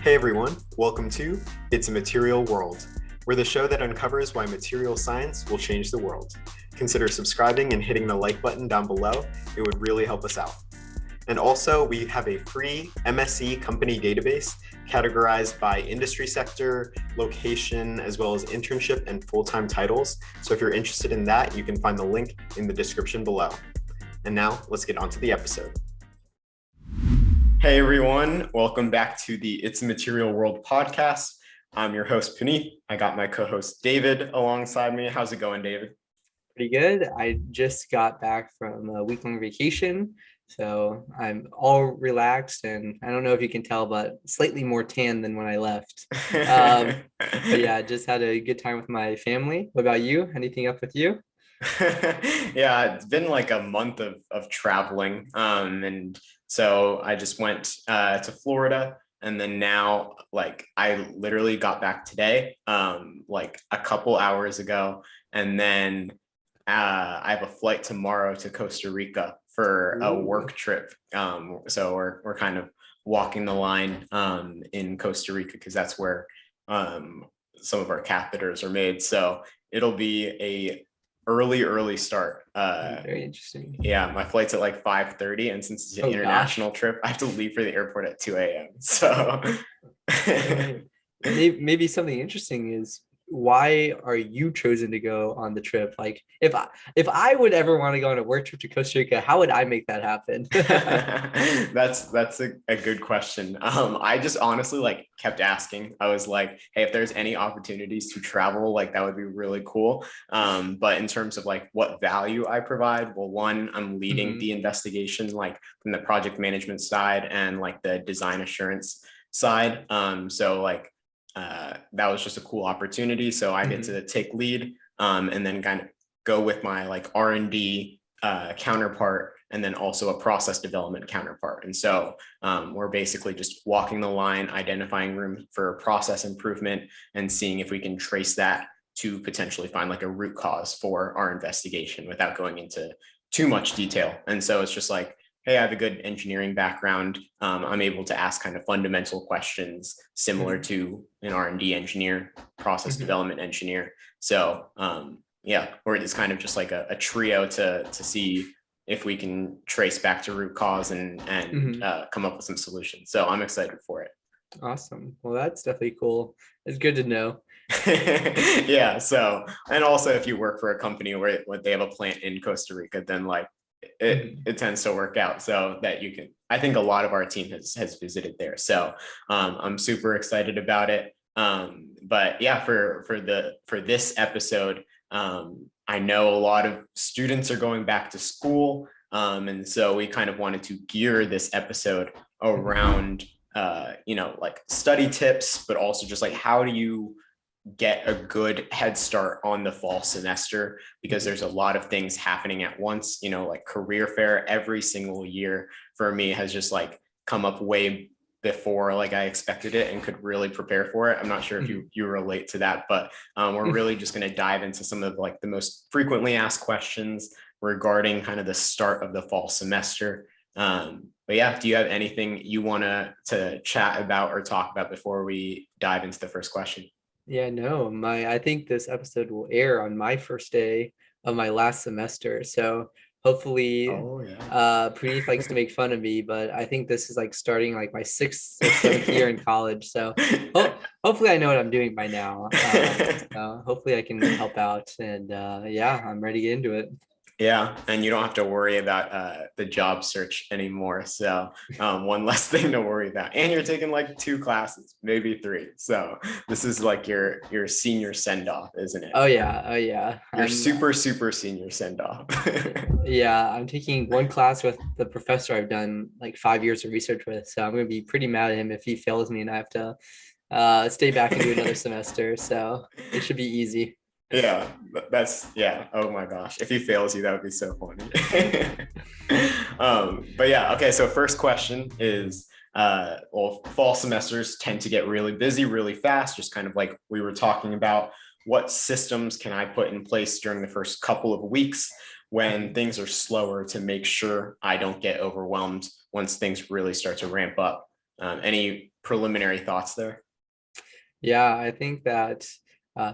Hey everyone, welcome to It's a Material World. We're the show that uncovers why material science will change the world. Consider subscribing and hitting the like button down below. It would really help us out. And also, we have a free MSc company database categorized by industry sector, location, as well as internship and full-time titles. So if you're interested in that, you can find the link in the description below. And now, let's get on to the episode. Hey everyone, welcome back to the It's a Material World podcast. I'm your host, Puneet. I got my co-host, David, alongside me. How's it going, David? Pretty good. I just got back from a week-long vacation, so I'm all relaxed, and I don't know if you can tell, but slightly more tan than when I left. But yeah, just had a good time with my family. What about you? Anything up with you? Yeah, it's been like a month of traveling. And so I just went to Florida, and then now like I literally got back today, like a couple hours ago, and then I have a flight tomorrow to Costa Rica for a work trip. So we're kind of walking the line in Costa Rica because that's where some of our catheters are made. So it'll be a early start. Very interesting. Yeah, my flight's at like 5:30, and since it's an international trip, I have to leave for the airport at 2 a.m. So maybe something interesting is, why are you chosen to go on the trip? Like if I would ever want to go on a work trip to Costa Rica, how would I make that happen? That's a good question. I just honestly like kept asking. I was like, hey, if there's any opportunities to travel, like that would be really cool. But in terms of like what value I provide, well, one, I'm leading the investigation like from the project management side and like the design assurance side. So like that was just a cool opportunity. So I get to take lead and then kind of go with my like R&D counterpart, and then also a process development counterpart. And so we're basically just walking the line, identifying room for process improvement, and seeing if we can trace that to potentially find like a root cause for our investigation without going into too much detail. And so it's just like, hey, I have a good engineering background. I'm able to ask kind of fundamental questions similar to an R&D engineer, process development engineer. So yeah, or it's kind of just like a trio to see if we can trace back to root cause and come up with some solutions. So I'm excited for it. Awesome. Well, that's definitely cool. It's good to know. Yeah. So, and also if you work for a company where they have a plant in Costa Rica, then like it tends to work out so that you can, I think a lot of our team has visited there. So I'm super excited about it. But yeah, for this episode, I know a lot of students are going back to school. And so we kind of wanted to gear this episode around, like study tips, but also just like, how do you get a good head start on the fall semester, because there's a lot of things happening at once. Like career fair every single year for me has just like come up way before like I expected it and could really prepare for it. I'm not sure if you relate to that, but we're really just going to dive into some of like the most frequently asked questions regarding kind of the start of the fall semester. But yeah, do you have anything you want to chat about or talk about before we dive into the first question? Yeah, no, I think this episode will air on my first day of my last semester. So hopefully, Praneeth likes to make fun of me, but I think this is like starting like my 6th or 7th year in college. So hopefully I know what I'm doing by now. So hopefully I can help out, and yeah, I'm ready to get into it. Yeah, and you don't have to worry about the job search anymore. So one less thing to worry about. And you're taking like 2 classes, maybe 3. So this is like your senior send-off, isn't it? Oh yeah. Your super senior send-off. Yeah, I'm taking 1 class with the professor I've done like 5 years of research with. So I'm gonna be pretty mad at him if he fails me and I have to stay back and do another semester. So it should be easy. Yeah, oh my gosh, if he fails you, that would be so funny. But yeah, okay, so first question is well, fall semesters tend to get really busy really fast, just kind of like we were talking about. What systems can I put in place during the first couple of weeks when things are slower to make sure I don't get overwhelmed once things really start to ramp up? Any preliminary thoughts there? Yeah, I think that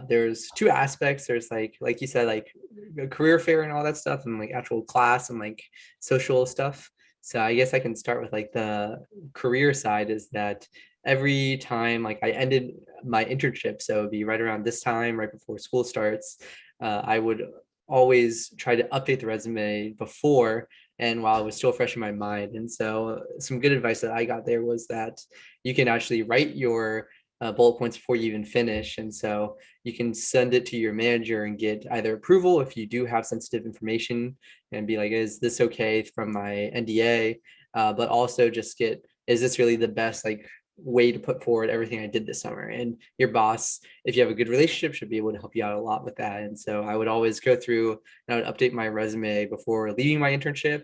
there's two aspects. There's like you said, like a career fair and all that stuff, and like actual class and like social stuff. So I guess I can start with like the career side is that every time like I ended my internship, so it'd be right around this time, right before school starts, I would always try to update the resume before and while it was still fresh in my mind. And so some good advice that I got there was that you can actually write your bullet points before you even finish. And so you can send it to your manager and get either approval if you do have sensitive information and be like, is this okay from my NDA? But also just get, is this really the best like way to put forward everything I did this summer? And your boss, if you have a good relationship, should be able to help you out a lot with that. And so I would always go through and I would update my resume before leaving my internship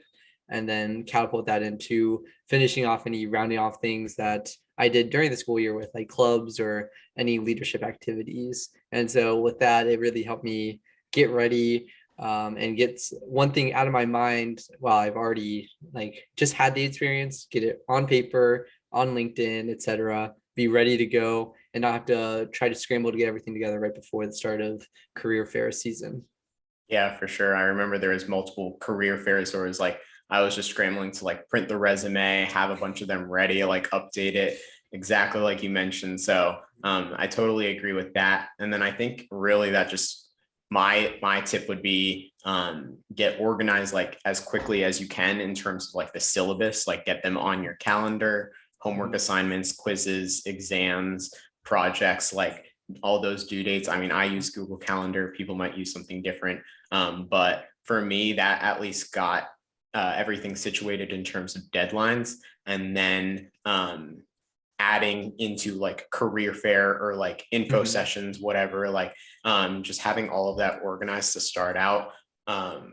and then catapult that into finishing off any rounding off things that I did during the school year with like clubs or any leadership activities. And so with that, it really helped me get ready and get one thing out of my mind while I've already like just had the experience, get it on paper, on LinkedIn, etc. Be ready to go and not have to try to scramble to get everything together right before the start of career fair season. Yeah, for sure. I remember there was multiple career fairs where it was like I was just scrambling to like print the resume, have a bunch of them ready, like update it exactly like you mentioned. So I totally agree with that. And then I think really that just my tip would be get organized like as quickly as you can in terms of like the syllabus, like get them on your calendar, homework assignments, quizzes, exams, projects, like all those due dates. I mean, I use Google Calendar. People might use something different. But for me, that at least got everything situated in terms of deadlines. And then adding into like career fair or like info sessions, whatever, like just having all of that organized to start out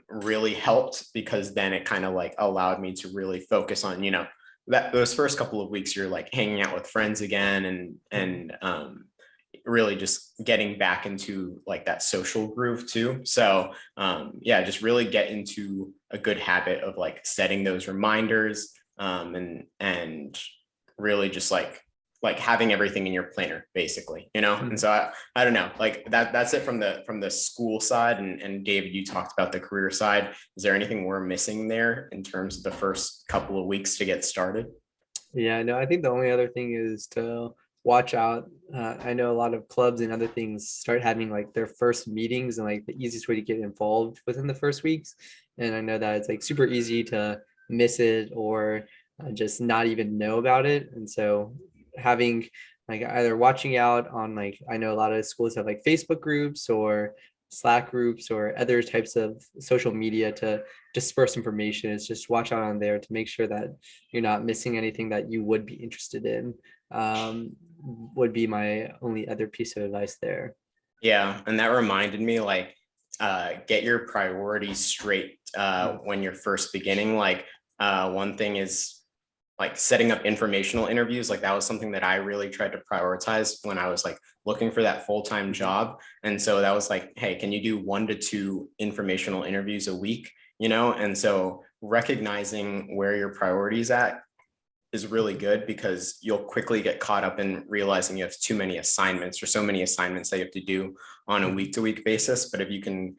really helped because then it kind of like allowed me to really focus on, you know, that those first couple of weeks you're like hanging out with friends again and really just getting back into like that social groove too. So yeah, just really get into a good habit of like setting those reminders and really just like having everything in your planner basically, you know. And so I don't know, like that's it from the school side. And David, you talked about the career side. Is there anything we're missing there in terms of the first couple of weeks to get started? Yeah, no, I think the only other thing is to watch out. I know a lot of clubs and other things start having like their first meetings and like the easiest way to get involved within the first weeks. And I know that it's like super easy to miss it or just not even know about it. And so having like either watching out on like, I know a lot of schools have like Facebook groups or Slack groups or other types of social media to disperse information. It's just watch out on there to make sure that you're not missing anything that you would be interested in. Would be my only other piece of advice there. Yeah, and that reminded me like get your priorities straight when you're first beginning. Like one thing is like setting up informational interviews. Like that was something that I really tried to prioritize when I was like looking for that full-time job. And so that was like, hey, can you do 1 to 2 informational interviews a week? You know, and so recognizing where your priorities at is really good because you'll quickly get caught up in realizing you have too many assignments or so many assignments that you have to do on a week-to-week basis. But if you can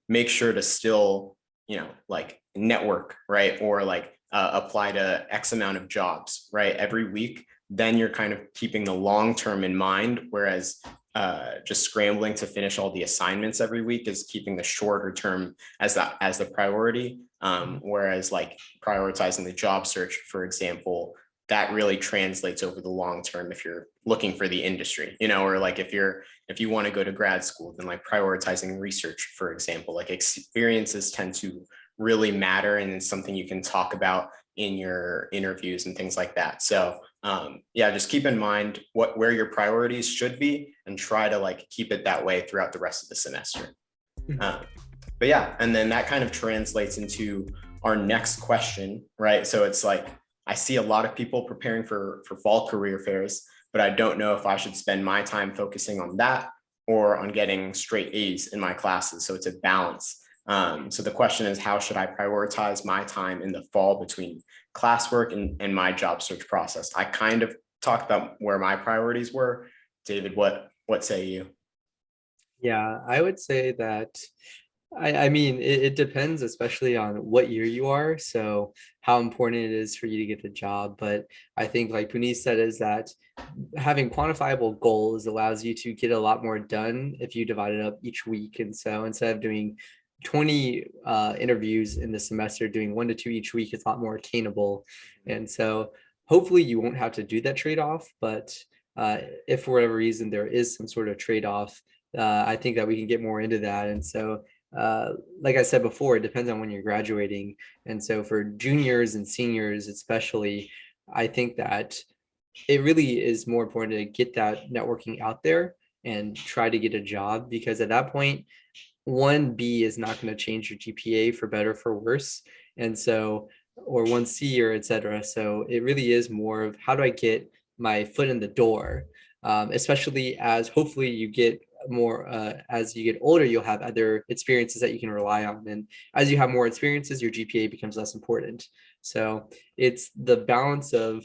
make sure to still, you know, like network, right? Or like apply to X amount of jobs, right? Every week, then you're kind of keeping the long term in mind. Whereas just scrambling to finish all the assignments every week is keeping the shorter term as the priority. Whereas like prioritizing the job search, for example, that really translates over the long term if you're looking for the industry, you know, or like if you want to go to grad school, then like prioritizing research, for example, like experiences tend to really matter and it's something you can talk about in your interviews and things like that. So yeah, just keep in mind where your priorities should be and try to like keep it that way throughout the rest of the semester. But yeah, and then that kind of translates into our next question, right? So it's like I see a lot of people preparing for fall career fairs, but I don't know if I should spend my time focusing on that or on getting straight A's in my classes. So it's a balance. So the question is, how should I prioritize my time in the fall between classwork and my job search process? I kind of talk about where my priorities were. David, what say you? Yeah, I would say that I mean it depends, especially on what year you are. So how important it is for you to get the job. But I think like Puneet said, is that having quantifiable goals allows you to get a lot more done if you divide it up each week. And so instead of doing 20 interviews in the semester, doing 1 to 2 each week is a lot more attainable. And so hopefully you won't have to do that trade-off. But if for whatever reason there is some sort of trade-off, I think that we can get more into that. And so like I said before, it depends on when you're graduating. And so for juniors and seniors, especially, I think that it really is more important to get that networking out there and try to get a job, because at that point, 1B is not going to change your GPA for better or for worse. And so, or 1C or etc. So it really is more of how do I get my foot in the door, especially as hopefully you get more as you get older, you'll have other experiences that you can rely on. And as you have more experiences, your GPA becomes less important. So it's the balance of,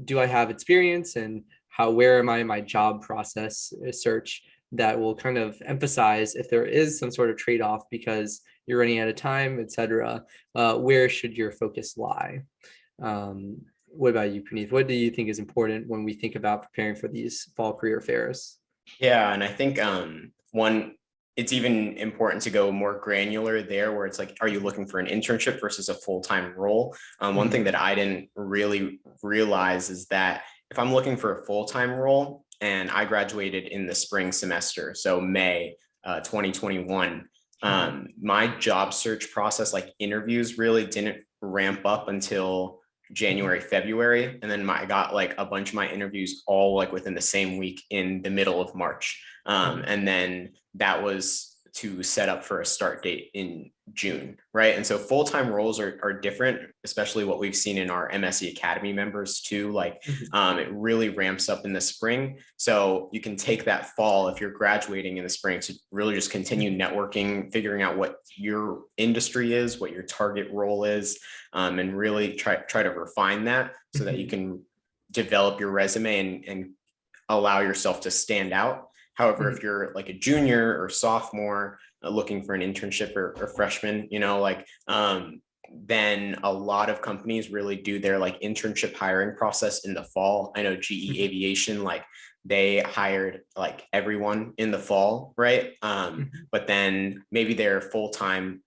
do I have experience, and where am I in my job process search, that will kind of emphasize if there is some sort of trade-off because you're running out of time, etc. Where should your focus lie? What about you, Puneeth? What do you think is important when we think about preparing for these fall career fairs? Yeah, and I think one, it's even important to go more granular there, where it's like, are you looking for an internship versus a full-time role? One thing that I didn't really realize is that if I'm looking for a full-time role and I graduated in the spring semester, so May 2021, my job search process, like interviews, really didn't ramp up until January, February. And then I got like a bunch of my interviews all like within the same week in the middle of March. And then that was to set up for a start date in June, right? And so full-time roles are different, especially what we've seen in our MSc Academy members too. Like it really ramps up in the spring. So you can take that fall, if you're graduating in the spring, to really just continue networking, figuring out what your industry is, what your target role is, and really try to refine that so that you can develop your resume and allow yourself to stand out. However, if you're like a junior or sophomore looking for an internship or freshman, then a lot of companies really do their like internship hiring process in the fall. I know GE Aviation, like they hired like everyone in the fall, right? But then maybe their full-time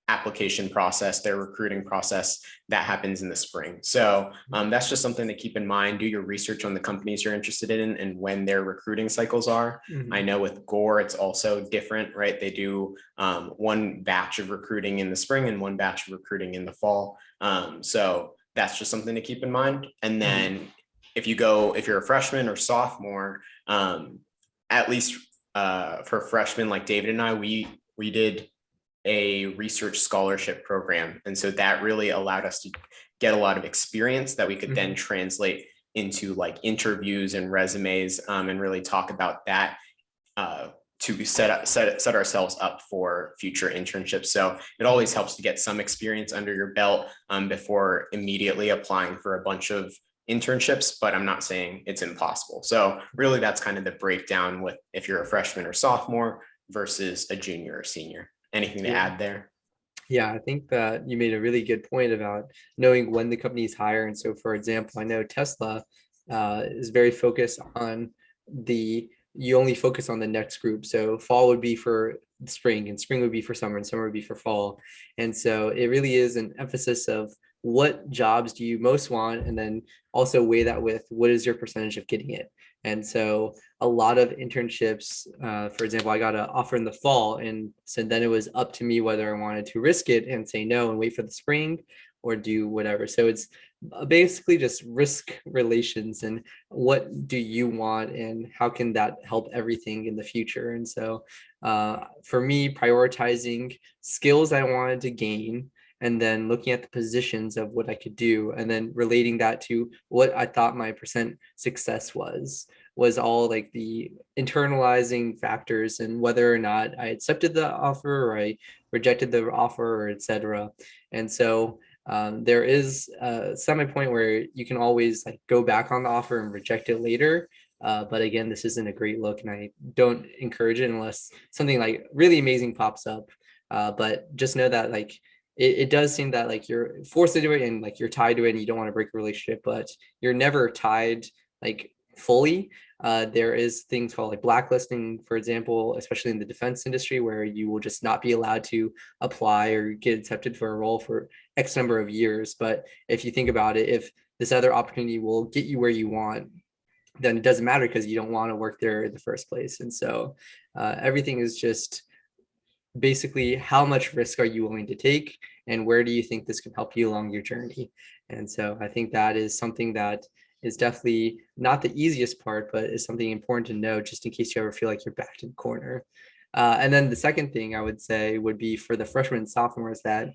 application process, their recruiting process, that happens in the spring. So that's just something to keep in mind. Do your research on the companies you're interested in and when their recruiting cycles are. I know with Gore, it's also different, right? They do one batch of recruiting in the spring and one batch of recruiting in the fall. So that's just something to keep in mind. And then if you're a freshman or sophomore, at least for freshmen like David and I, we did a research scholarship program. And so that really allowed us to get a lot of experience that we could then translate into like interviews and resumes, and really talk about that to set ourselves up for future internships. So it always helps to get some experience under your belt before immediately applying for a bunch of internships, but I'm not saying it's impossible. So really that's kind of the breakdown with if you're a freshman or sophomore versus a junior or senior. Anything to add there? Yeah, I think that you made a really good point about knowing when the companies hire. And so, for example, I know Tesla is very focused on you only focus on the next group. So fall would be for spring, and spring would be for summer, and summer would be for fall. And so it really is an emphasis of what jobs do you most want, and then also weigh that with what is your percentage of getting it. And so a lot of internships, for example, I got an offer in the fall, and so then it was up to me whether I wanted to risk it and say no and wait for the spring or do whatever. So it's basically just risk relations and what do you want and how can that help everything in the future. And so for me, prioritizing skills I wanted to gain, and then looking at the positions of what I could do, and then relating that to what I thought my percent success was all like the internalizing factors, and whether or not I accepted the offer or I rejected the offer, or etc. And so There is a semi-point where you can always like go back on the offer and reject it later. But again, this isn't a great look, and I don't encourage it unless something like really amazing pops up. But just know that like it does seem that like you're forced to do it and like you're tied to it and you don't want to break a relationship, but you're never tied like fully. There is things called like blacklisting, for example, especially in the defense industry, where you will just not be allowed to apply or get accepted for a role for X number of years. But if you think about it, if this other opportunity will get you where you want, then it doesn't matter because you don't want to work there in the first place. And so everything is just basically how much risk are you willing to take and where do you think this can help you along your journey. And so I think that is something that is definitely not the easiest part, but is something important to know just in case you ever feel like you're backed in the corner. And then the second thing I would say would be for the freshmen and sophomores that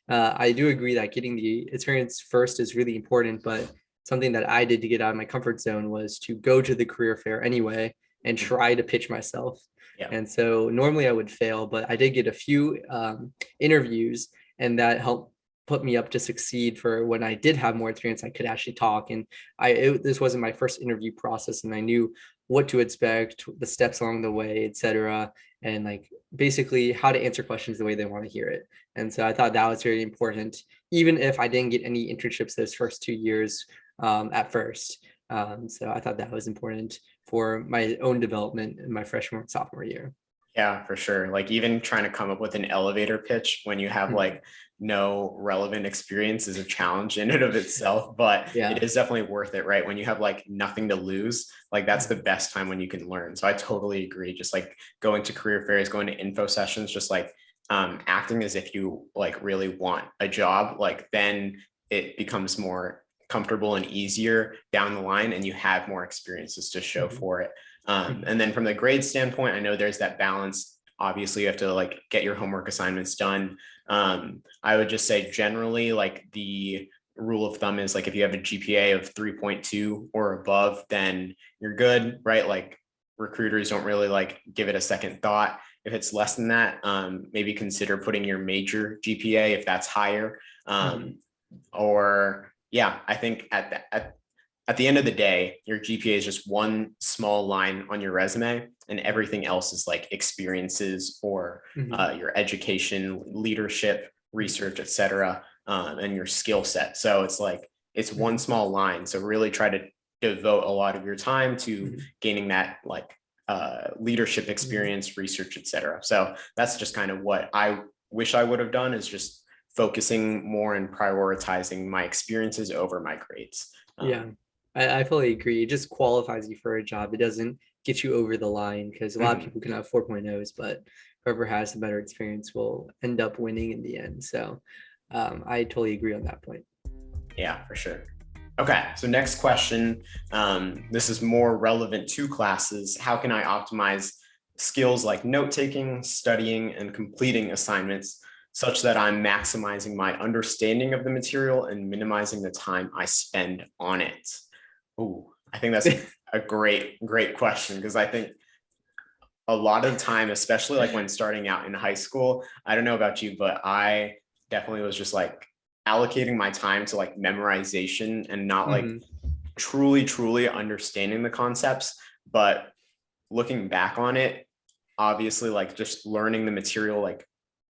I do agree that getting the experience first is really important, but something that I did to get out of my comfort zone was to go to the career fair anyway and try to pitch myself. Yeah. And so normally I would fail, but I did get a few interviews, and that helped put me up to succeed for when I did have more experience, I could actually talk. And this wasn't my first interview process, and I knew what to expect, the steps along the way, etc. And like basically how to answer questions the way they want to hear it. And so I thought that was very important, even if I didn't get any internships those first 2 years at first. So I thought that was important for my own development in my freshman and sophomore year. Yeah, for sure. Like even trying to come up with an elevator pitch when you have like no relevant experience is a challenge in and of itself, but it is definitely worth it, right? When you have like nothing to lose, like that's the best time when you can learn. So I totally agree. Just like going to career fairs, going to info sessions, just like acting as if you like really want a job, like then it becomes more comfortable and easier down the line and you have more experiences to show for it. And then from the grade standpoint, I know there's that balance. Obviously, you have to like get your homework assignments done. I would just say generally, like the rule of thumb is like if you have a GPA of 3.2 or above, then you're good, right? Like recruiters don't really like give it a second thought. If it's less than that, maybe consider putting your major GPA if that's higher. Or yeah, I think at the end of the day, your GPA is just one small line on your resume, and everything else is like experiences or your education, leadership, research, etc., and your skill set. So it's like it's one small line. So really try to devote a lot of your time to gaining that like leadership experience, research, etc. So that's just kind of what I wish I would have done, is just focusing more and prioritizing my experiences over my grades. Yeah. I fully agree. It just qualifies you for a job. It doesn't get you over the line, because a lot of people can have 4.0s, but whoever has the better experience will end up winning in the end. So I totally agree on that point. Yeah, for sure. Okay, so next question. This is more relevant to classes. How can I optimize skills like note-taking, studying, and completing assignments such that I'm maximizing my understanding of the material and minimizing the time I spend on it? Oh, I think that's a great question, because I think a lot of the time, especially like when starting out in high school, I don't know about you, but I definitely was just like allocating my time to like memorization and not like truly understanding the concepts. But looking back on it, obviously like just learning the material like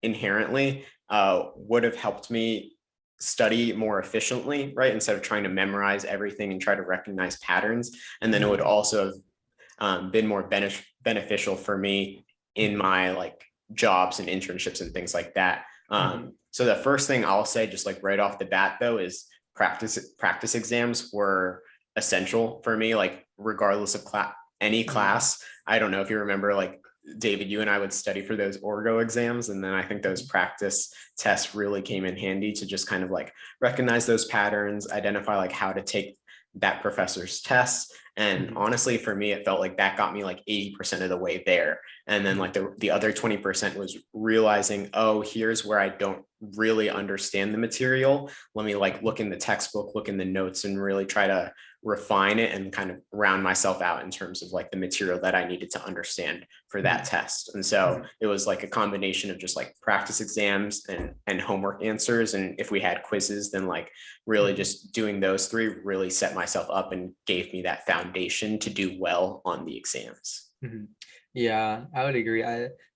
inherently would have helped me study more efficiently, right? Instead of trying to memorize everything and try to recognize patterns. And then it would also have been more beneficial for me in my like jobs and internships and things like that. So the first thing I'll say, just like right off the bat though, is practice exams were essential for me, like regardless of any class. I don't know if you remember, like David, you and I would study for those Orgo exams. And then I think those practice tests really came in handy to just kind of like recognize those patterns, identify like how to take that professor's tests. And honestly, for me, it felt like that got me like 80% of the way there. And then like the other 20% was realizing, oh, here's where I don't really understand the material. Let me like look in the textbook, look in the notes, and really try to refine it and kind of round myself out in terms of like the material that I needed to understand for that test. And so it was like a combination of just like practice exams and homework answers. And if we had quizzes, then like really just doing those three really set myself up and gave me that foundation to do well on the exams. Yeah, I would agree.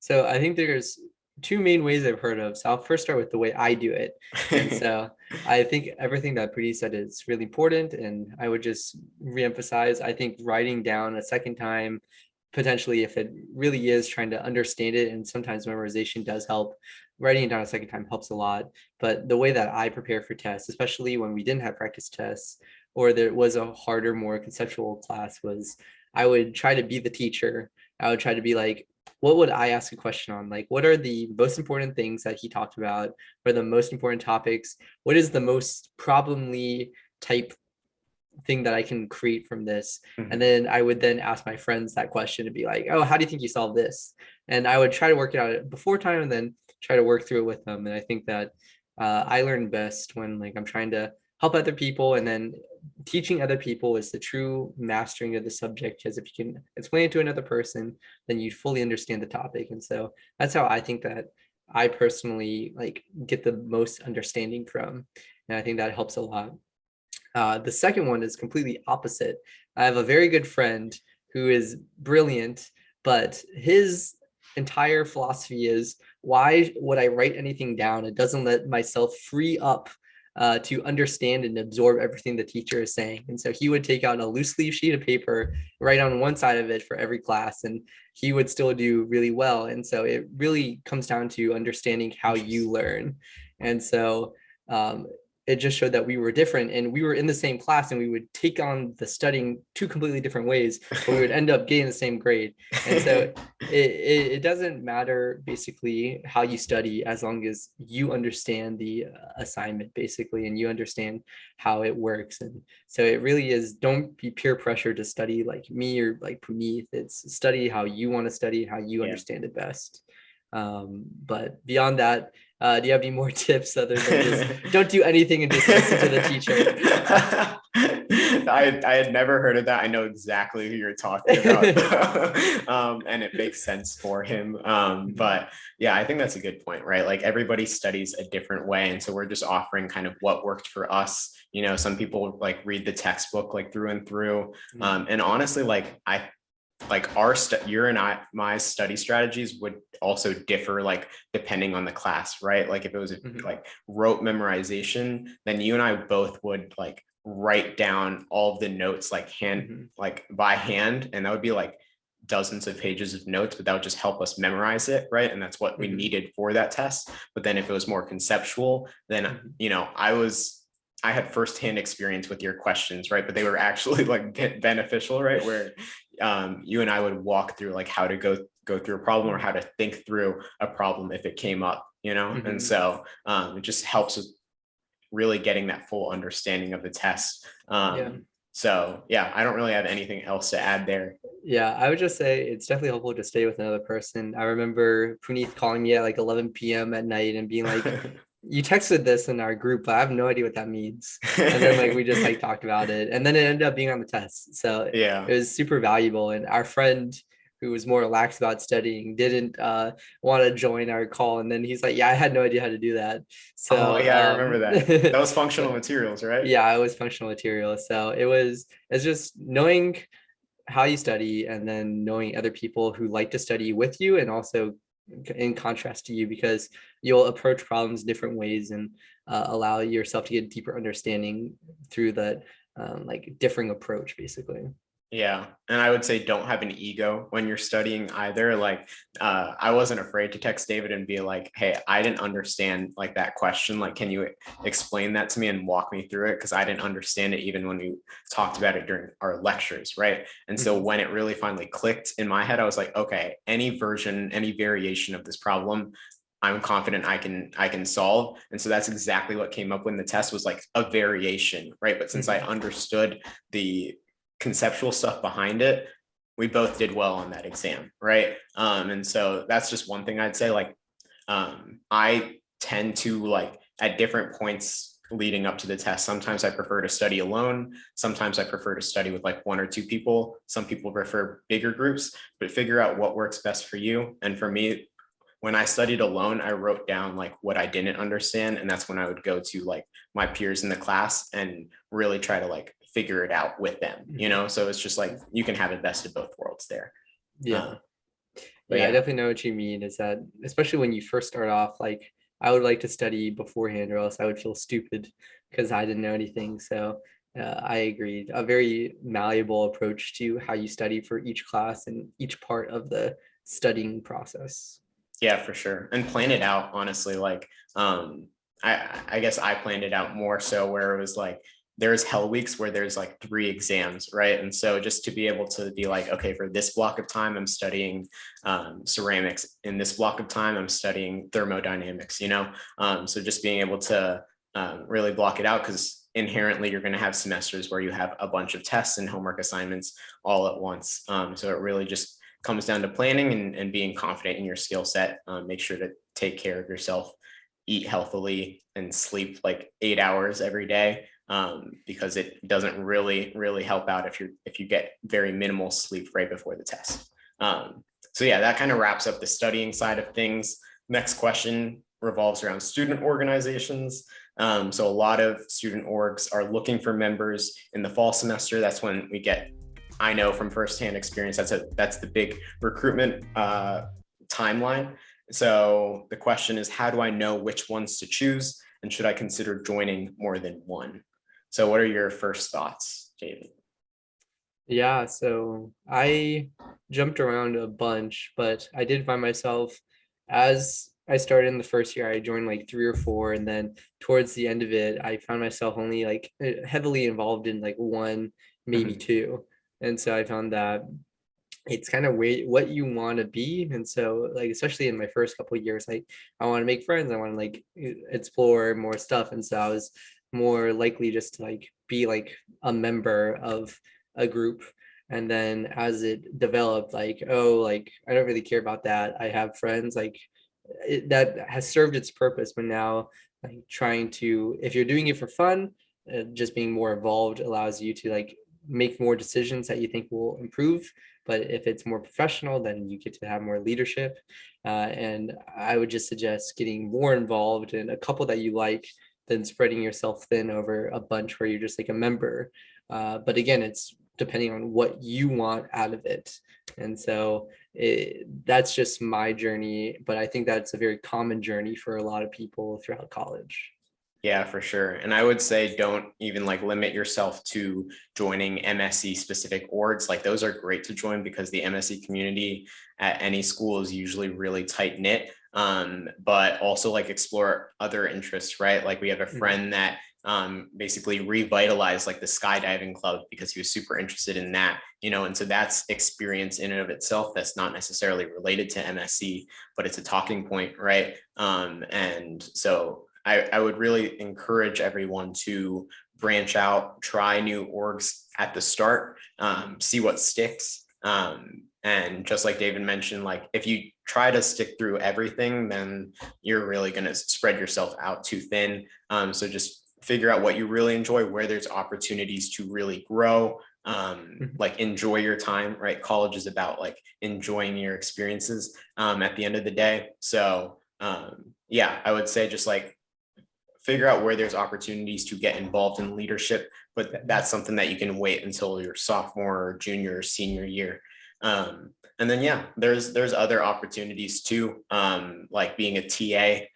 So I think there's two main ways I've heard of. So I'll first start with the way I do it. And so I think everything that Preeti said is really important. And I would just reemphasize, I think writing down a second time, potentially if it really is trying to understand it, and sometimes memorization does help, writing it down a second time helps a lot. But the way that I prepare for tests, especially when we didn't have practice tests, or there was a harder, more conceptual class, was I would try to be the teacher. I would try to be like, what would I ask a question on? Like, what are the most important things that he talked about? What are the most important topics? What is the most problemly type thing that I can create from this? And then I would then ask my friends that question and be like, oh, how do you think you solve this? And I would try to work it out before time and then try to work through it with them. And I think that I learn best when like I'm trying to help other people, and then teaching other people is the true mastering of the subject, because if you can explain it to another person, then you fully understand the topic. And so that's how I think that I personally like get the most understanding from, and I think that helps a lot. The second one is completely opposite. I have a very good friend who is brilliant, but his entire philosophy is, why would I write anything down? It doesn't let myself free up to understand and absorb everything the teacher is saying. And so he would take out a loose leaf sheet of paper, write on one side of it for every class, and he would still do really well. And so it really comes down to understanding how you learn. And so it just showed that we were different, and we were in the same class, and we would take on the studying two completely different ways, but we would end up getting the same grade. And so it doesn't matter basically how you study, as long as you understand the assignment basically, and you understand how it works. And so it really is, don't be peer pressure to study like me or like Puneeth. It's study how you want to study, how you understand it best. But beyond that, do you have any more tips other than just don't do anything and just listen to the teacher? I had never heard of that. I know exactly who you're talking about. And it makes sense for him. But yeah, I think that's a good point, right? Like everybody studies a different way. And so we're just offering kind of what worked for us. You know, some people like read the textbook like through and through. And honestly, like your and my study strategies would also differ like depending on the class, right? Like if it was like rote memorization, then you and I both would like write down all of the notes like like by hand, and that would be like dozens of pages of notes, but that would just help us memorize it, right? And that's what we needed for that test. But then if it was more conceptual, then you know, I had firsthand experience with your questions, right? But they were actually like beneficial, right? Where you and I would walk through like how to go through a problem, or how to think through a problem if it came up, you know? And so it just helps with really getting that full understanding of the test. So yeah, I don't really have anything else to add there. Yeah, I would just say it's definitely helpful to stay with another person. I remember Puneeth calling me at like 11 p.m. at night and being like, you texted this in our group, but I have no idea what that means. And then like we just like talked about it, and then it ended up being on the test. So yeah, it was super valuable. And our friend who was more relaxed about studying didn't want to join our call, and then he's like, yeah, I had no idea how to do that. So I remember that. That was functional materials, right? Yeah, it was functional materials. So it's just knowing how you study, and then knowing other people who like to study with you and also in contrast to you, because you'll approach problems different ways, and allow yourself to get a deeper understanding through that like differing approach basically. Yeah. And I would say don't have an ego when you're studying either. Like I wasn't afraid to text David and be like, hey, I didn't understand like that question. Like, can you explain that to me and walk me through it? Because I didn't understand it even when we talked about it during our lectures, right? And so when it really finally clicked in my head, I was like, okay, any version, any variation of this problem, I'm confident I can solve. And so that's exactly what came up when the test was like a variation, right? But since I understood the conceptual stuff behind it, we both did well on that exam, right? And so that's just one thing I'd say. Like I tend to like at different points leading up to the test. Sometimes I prefer to study alone. Sometimes I prefer to study with like 1 or 2 people. Some people prefer bigger groups, but figure out what works best for you. And for me, when I studied alone, I wrote down like what I didn't understand. And that's when I would go to like my peers in the class and really try to like figure it out with them, you know? So it's just like, you can have the best of both worlds there. Yeah. But Yeah, I yeah. definitely know what you mean. Is that especially when you first start off, like I would like to study beforehand, or else I would feel stupid because I didn't know anything. So I agree. A very malleable approach to how you study for each class and each part of the studying process. Yeah, for sure. And plan it out, honestly. Like, I guess I planned it out more so where it was like there's hell weeks where there's like 3 exams, right? And so just to be able to be like, okay, for this block of time, I'm studying ceramics. In this block of time, I'm studying thermodynamics, you know? So just being able to really block it out, because inherently you're going to have semesters where you have a bunch of tests and homework assignments all at once. So it really just comes down to planning and being confident in your skill set. Make sure to take care of yourself, eat healthily, and sleep like 8 hours every day, because it doesn't really help out if you get very minimal sleep right before the test. So yeah, that kind of wraps up the studying side of things. Next question revolves around student organizations. So a lot of student orgs are looking for members in the fall semester. That's when we get, I know from firsthand experience, that's the big recruitment timeline. So the question is, how do I know which ones to choose, and should I consider joining more than one? So what are your first thoughts, David? Yeah, so I jumped around a bunch, but I did find myself, as I started in the first year, I joined like 3 or 4, and then towards the end of it, I found myself only like heavily involved in like one, maybe Mhm. two. And so I found that it's kind of what you want to be. And so like especially in my first couple of years, like I want to make friends, I want to like explore more stuff. And so I was more likely just to like be like a member of a group. And then as it developed, like, oh, like I don't really care about that, I have friends, like that has served its purpose. But now like trying to, if you're doing it for fun, just being more involved allows you to like make more decisions that you think will improve. But if it's more professional, then you get to have more leadership. And I would just suggest getting more involved in a couple that you like than spreading yourself thin over a bunch where you're just like a member. But again, it's depending on what you want out of it. And so that's just my journey, but I think that's a very common journey for a lot of people throughout college. Yeah, for sure. And I would say don't even like limit yourself to joining MSc specific orgs. Like those are great to join because the MSc community at any school is usually really tight knit. But also like explore other interests, right? Like we have a friend that basically revitalized like the skydiving club because he was super interested in that, you know, and so that's experience in and of itself that's not necessarily related to MSc, but it's a talking point, right? And so I would really encourage everyone to branch out, try new orgs at the start, see what sticks. And just like David mentioned, like if you try to stick through everything, then you're really going to spread yourself out too thin. So just figure out what you really enjoy, where there's opportunities to really grow, like enjoy your time, right? College is about like enjoying your experiences at the end of the day. So yeah, I would say just like figure out where there's opportunities to get involved in leadership, but that's something that you can wait until your sophomore or junior or senior year. And then yeah, there's other opportunities too, like being a TA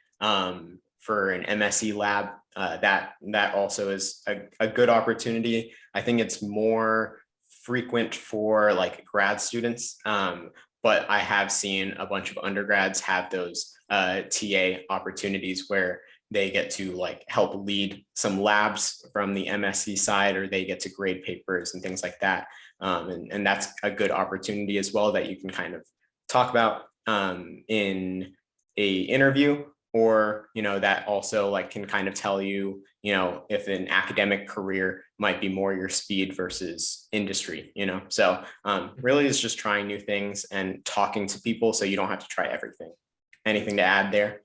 for an MSc lab. That also is a good opportunity. I think it's more frequent for like grad students, but I have seen a bunch of undergrads have those TA opportunities where they get to like help lead some labs from the MSc side, or they get to grade papers and things like that. And that's a good opportunity as well that you can kind of talk about in a interview, or, you know, that also like can kind of tell you, you know, if an academic career might be more your speed versus industry, you know? So really it's just trying new things and talking to people so you don't have to try everything. Anything to add there?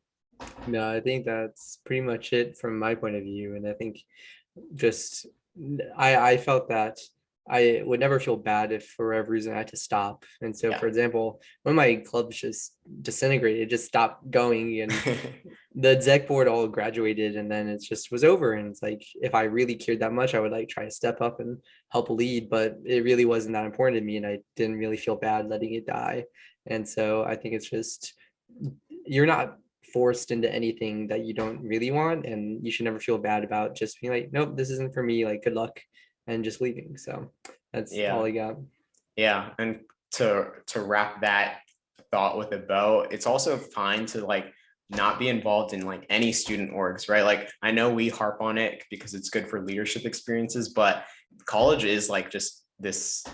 No, I think that's pretty much it from my point of view. And I think just I felt that I would never feel bad if for whatever reason I had to stop. And so, Yeah. for example, when my clubs just disintegrated, just stopped going, and the exec board all graduated, and then it just was over. And it's like, if I really cared that much, I would like try to step up and help lead, but it really wasn't that important to me, and I didn't really feel bad letting it die. And so I think it's just, you're not forced into anything that you don't really want, and you should never feel bad about just being like, nope, this isn't for me, like good luck, and just leaving. So that's all Yeah. I got. Yeah. And to wrap that thought with a bow, it's also fine to like not be involved in like any student orgs, right? Like I know we harp on it because it's good for leadership experiences, but college is like just this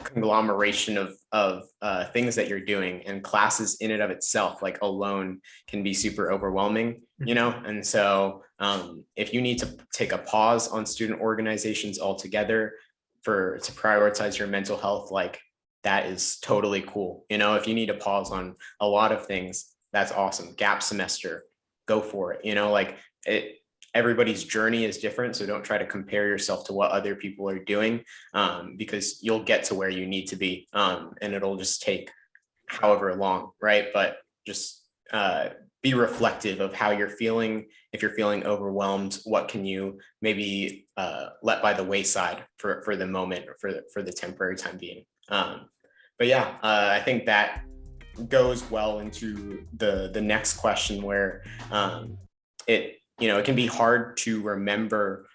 conglomeration of things that you're doing, and classes in and of itself like alone can be super overwhelming, you know. And so if you need to take a pause on student organizations altogether for to prioritize your mental health, like that is totally cool, you know. If you need to pause on a lot of things, that's awesome. Gap semester, go for it, you know. Like it, everybody's journey is different, so don't try to compare yourself to what other people are doing, because you'll get to where you need to be, and it'll just take however long, right? But just be reflective of how you're feeling. If you're feeling overwhelmed, what can you maybe let by the wayside for the moment, or for the temporary time being. But yeah, I think that goes well into the next question, where it, you know, it can be hard to remember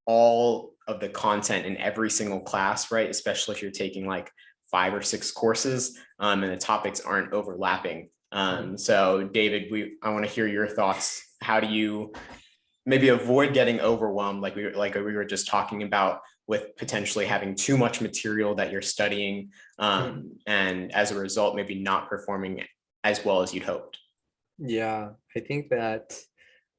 all of the content in every single class, right? Especially if you're taking like 5 or 6 courses, and the topics aren't overlapping. So David, I want to hear your thoughts. How do you maybe avoid getting overwhelmed, like we were just talking about, with potentially having too much material that you're studying, and as a result, maybe not performing as well as you'd hoped? Yeah, I think that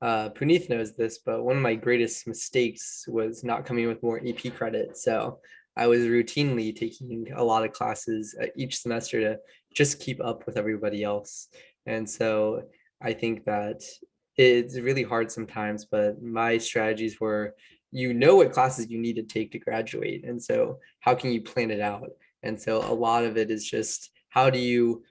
Puneeth knows this, but one of my greatest mistakes was not coming with more AP credit. So I was routinely taking a lot of classes each semester to just keep up with everybody else. And so I think that it's really hard sometimes, but my strategies were, you know what classes you need to take to graduate. And so how can you plan it out? And so a lot of it is just, how do you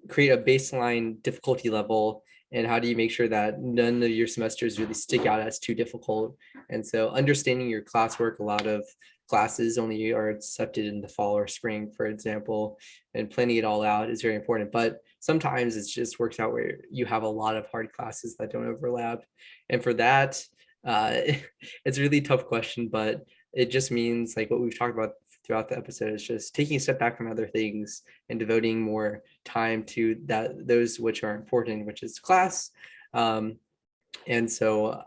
create a baseline difficulty level, and how do you make sure that none of your semesters really stick out as too difficult? And so understanding your classwork, a lot of classes only are accepted in the fall or spring, for example, and planning it all out is very important. But sometimes it just works out where you have a lot of hard classes that don't overlap. And for that, it's a really tough question, but it just means, like what we've talked about throughout the episode, is just taking a step back from other things and devoting more time to those which are important, which is class. And so,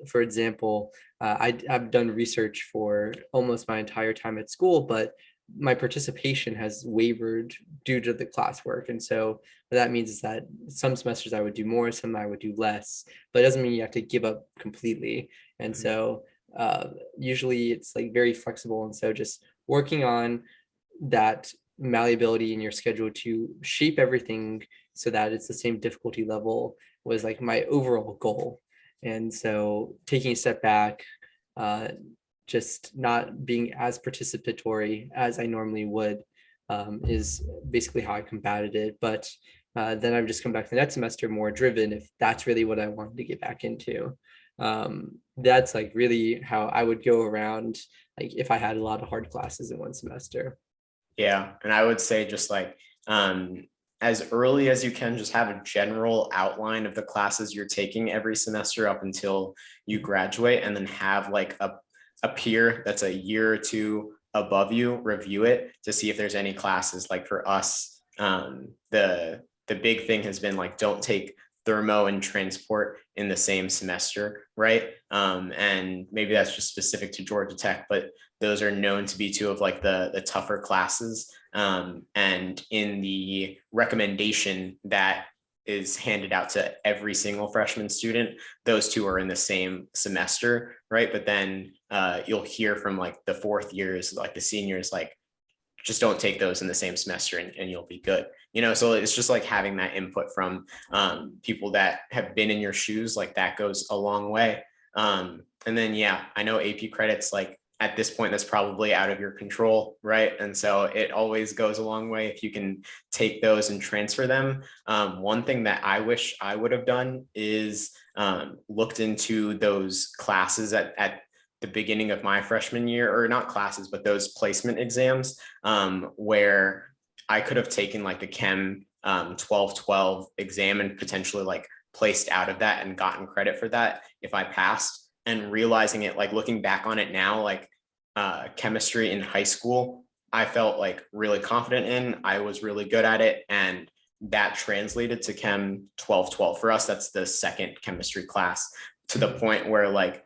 for example, I've done research for almost my entire time at school, but my participation has wavered due to the classwork. And so what that means is that some semesters I would do more, some I would do less, but it doesn't mean you have to give up completely. And so usually it's like very flexible. And so just working on that malleability in your schedule to shape everything so that it's the same difficulty level was like my overall goal. And so taking a step back, just not being as participatory as I normally would, is basically how I combated it. But then I've just come back the next semester more driven, if that's really what I wanted to get back into. That's like really how I would go around, like if I had a lot of hard classes in one semester. Yeah, and I would say just like as early as you can, just have a general outline of the classes you're taking every semester up until you graduate, and then have like a peer that's a year or two above you review it to see if there's any classes. Like for us, the big thing has been like, don't take thermo and transport in the same semester, right? And maybe that's just specific to Georgia Tech, but those are known to be two of like the tougher classes. And in the recommendation that is handed out to every single freshman student, those two are in the same semester, right? But then you'll hear from like the fourth years, like the seniors, like, just don't take those in the same semester and you'll be good. So it's just like having that input from people that have been in your shoes, like that goes a long way. And then, yeah, I know AP credits, like at this point, that's probably out of your control, right? And so it always goes a long way if you can take those and transfer them. One thing that I wish I would have done is looked into those classes at the beginning of my freshman year, or not classes, but those placement exams, where I could have taken like the Chem 12-12 exam and potentially like placed out of that and gotten credit for that if I passed. And realizing it, like looking back on it now, like chemistry in high school, I felt like really confident in. I was really good at it, and that translated to Chem 12-12 for us. That's the second chemistry class, to the point where like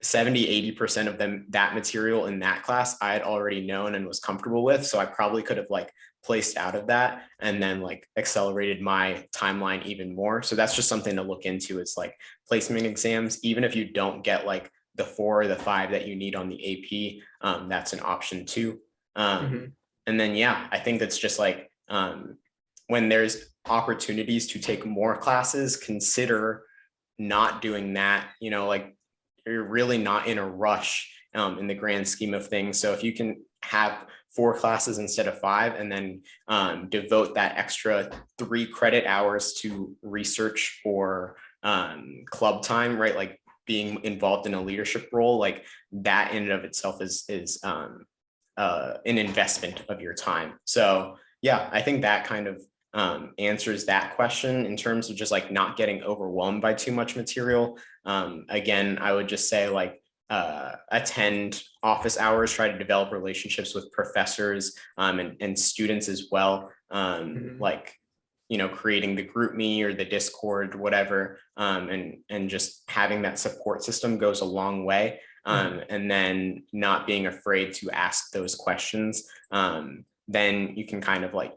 70-80% of them, that material in that class I had already known and was comfortable with. So I probably could have like placed out of that and then like accelerated my timeline even more. So that's just something to look into. It's like placement exams, even if you don't get like the 4 or the 5 that you need on the AP, that's an option too. And then, yeah, I think that's just like when there's opportunities to take more classes, consider not doing that. Like you're really not in a rush in the grand scheme of things. So if you can have 4 classes instead of 5, and then devote that extra 3 credit hours to research or club time, right? Like being involved in a leadership role, like that in and of itself is an investment of your time. So yeah, I think that kind of answers that question in terms of just like not getting overwhelmed by too much material. Again, I would just say like attend office hours, try to develop relationships with professors and students as well. Like, creating the GroupMe or the Discord, whatever, and just having that support system goes a long way. And then not being afraid to ask those questions. Then you can kind of like,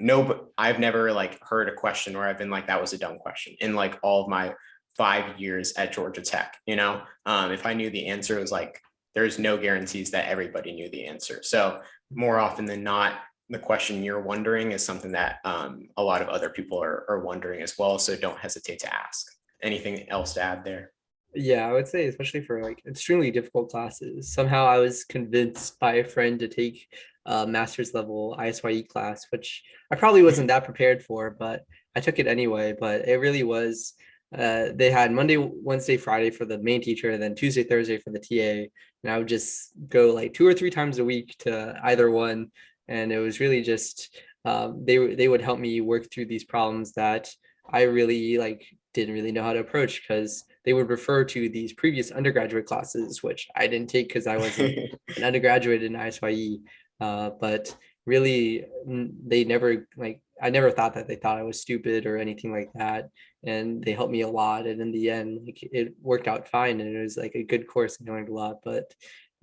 but I've never like heard a question where I've been like, that was a dumb question in like all of my 5 years at Georgia Tech. If I knew the answer, it was like, there's no guarantees that everybody knew the answer. So more often than not, the question you're wondering is something that a lot of other people are wondering as well. So don't hesitate to ask. Anything else to add there? Yeah, I would say especially for like extremely difficult classes. Somehow I was convinced by a friend to take a master's level ISYE class, which I probably wasn't that prepared for, but I took it anyway. But it really was, they had Monday, Wednesday, Friday for the main teacher, and then Tuesday, Thursday for the TA. And I would just go like 2 or 3 times a week to either one. And it was really just, they would help me work through these problems that I really like didn't really know how to approach, because they would refer to these previous undergraduate classes, which I didn't take because I wasn't an undergraduate in ISYE. But really, they never like, I never thought that they thought I was stupid or anything like that. And they helped me a lot. And in the end, like, it worked out fine. And it was like a good course and I learned a lot. But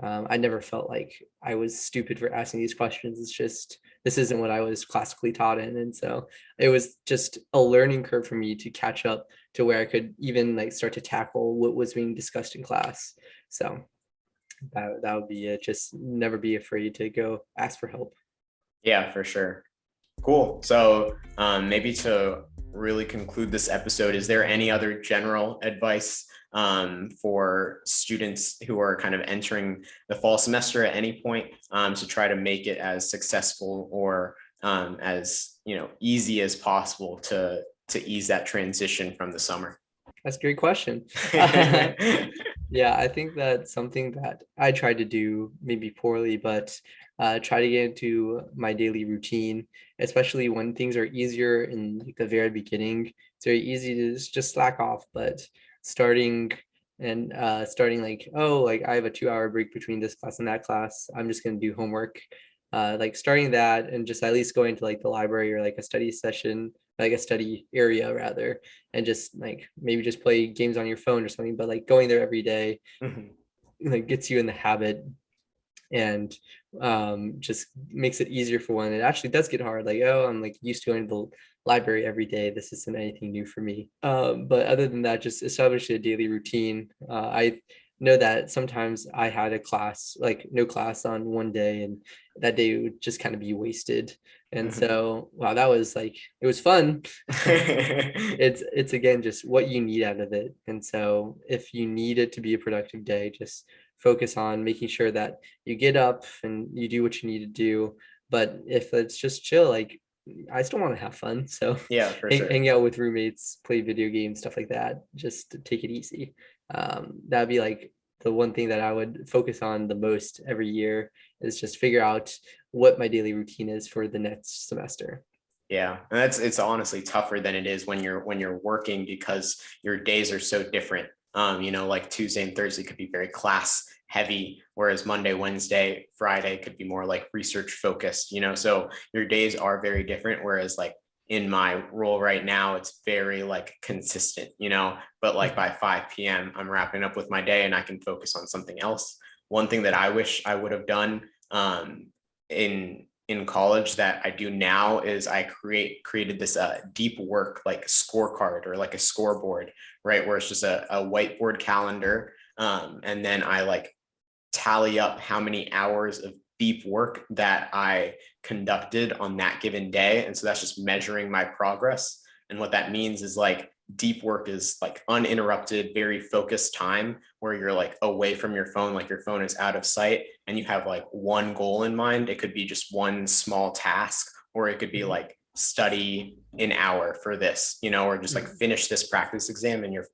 I never felt like I was stupid for asking these questions. It's just, this isn't what I was classically taught in. And so it was just a learning curve for me to catch up to where I could even like start to tackle what was being discussed in class. So that would be it. Just never be afraid to go ask for help. Yeah, for sure. Cool. So maybe to really conclude this episode, is there any other general advice for students who are kind of entering the fall semester at any point to try to make it as successful or as easy as possible to ease that transition from the summer? That's a great question. Yeah, I think that's something that I tried to do, maybe poorly, but try to get into my daily routine, especially when things are easier in like the very beginning. It's very easy to just slack off, but starting like, oh, like I have a 2-hour break between this class and that class, I'm just going to do homework. Like starting that and just at least going to like the library or like a study session, like a study area rather, and just like maybe just play games on your phone or something, but like going there every day like gets you in the habit, and just makes it easier for one. It actually does get hard, like, oh, I'm like used to going to the library every day, this isn't anything new for me. But other than that, just establish a daily routine. I know that sometimes I had a class, like no class on one day, and that day would just kind of be wasted. And so, wow, that was like, it was fun. It's again, just what you need out of it. And so if you need it to be a productive day, just focus on making sure that you get up and you do what you need to do. But if it's just chill, like I still want to have fun. So yeah, for sure. hang out with roommates, play video games, stuff like that. Just to take it easy. That'd be like the one thing that I would focus on the most every year, is just figure out what my daily routine is for the next semester. Yeah, and it's honestly tougher than it is when you're working, because your days are so different. Like Tuesday and Thursday could be very class heavy, whereas Monday, Wednesday, Friday could be more like research focused, so your days are very different. Whereas like in my role right now, it's very like consistent, but like by 5 p.m. I'm wrapping up with my day and I can focus on something else. One thing that I wish I would have done in college that I do now is I created this deep work like scorecard, or like a scoreboard, right? Where it's just a whiteboard calendar. And then I like tally up how many hours of deep work that I conducted on that given day. And so that's just measuring my progress. And what that means is like deep work is like uninterrupted, very focused time where you're like away from your phone, like your phone is out of sight, and you have like one goal in mind. It could be just one small task, or it could be like study an hour for this, or just like finish this practice exam, and you're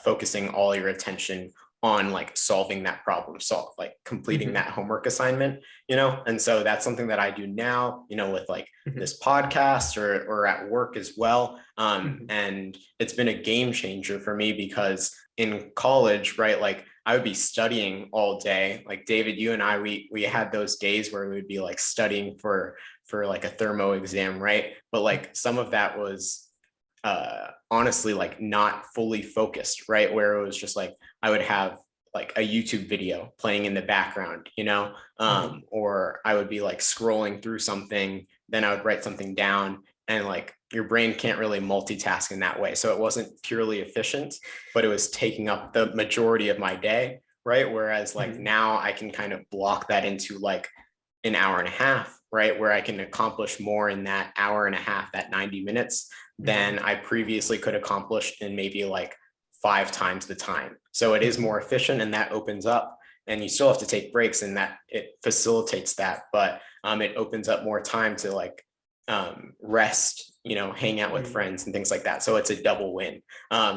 focusing all your attention on like solving that problem, like completing that homework assignment, and so that's something that I do now, with like this podcast or at work as well. And it's been a game changer for me, because in college, right, like I would be studying all day. Like David, you and I, we had those days where we would be like studying for like a thermo exam, right? But like some of that was honestly like not fully focused, right? Where it was just like I would have like a YouTube video playing in the background, or I would be like scrolling through something, then I would write something down, and like your brain can't really multitask in that way. So it wasn't purely efficient, but it was taking up the majority of my day, right? Whereas like now I can kind of block that into like an hour and a half, right? Where I can accomplish more in that hour and a half, that 90 minutes, than I previously could accomplish in maybe like 5 times the time. So it is more efficient, and that opens up, and you still have to take breaks, and that it facilitates that, but it opens up more time to like rest, hang out with friends and things like that. So it's a double win.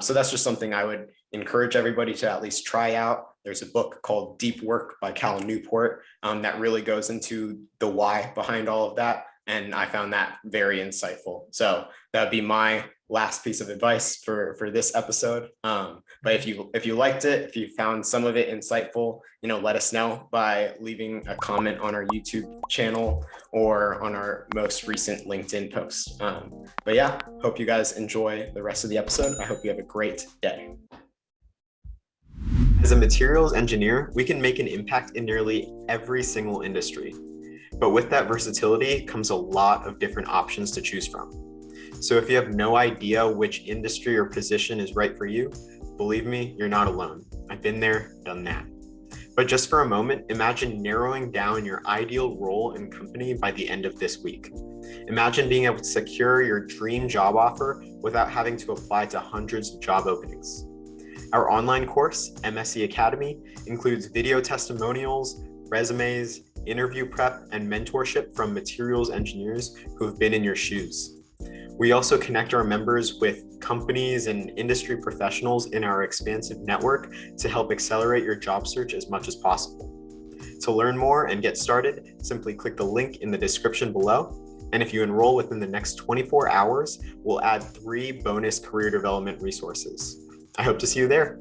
So that's just something I would encourage everybody to at least try out. There's a book called Deep Work by Cal Newport that really goes into the why behind all of that. And I found that very insightful. So that would be my last piece of advice for this episode. But if you liked it, if you found some of it insightful, let us know by leaving a comment on our YouTube channel or on our most recent LinkedIn post. But yeah, hope you guys enjoy the rest of the episode. I hope you have a great day. As a materials engineer, we can make an impact in nearly every single industry. But with that versatility comes a lot of different options to choose from. So if you have no idea which industry or position is right for you, believe me, you're not alone. I've been there, done that. But just for a moment, imagine narrowing down your ideal role and company by the end of this week. Imagine being able to secure your dream job offer without having to apply to hundreds of job openings. Our online course, MSE Academy, includes video testimonials, resumes, interview prep, and mentorship from materials engineers who have been in your shoes. We also connect our members with companies and industry professionals in our expansive network to help accelerate your job search as much as possible. To learn more and get started, simply click the link in the description below. And if you enroll within the next 24 hours, we'll add 3 bonus career development resources. I hope to see you there.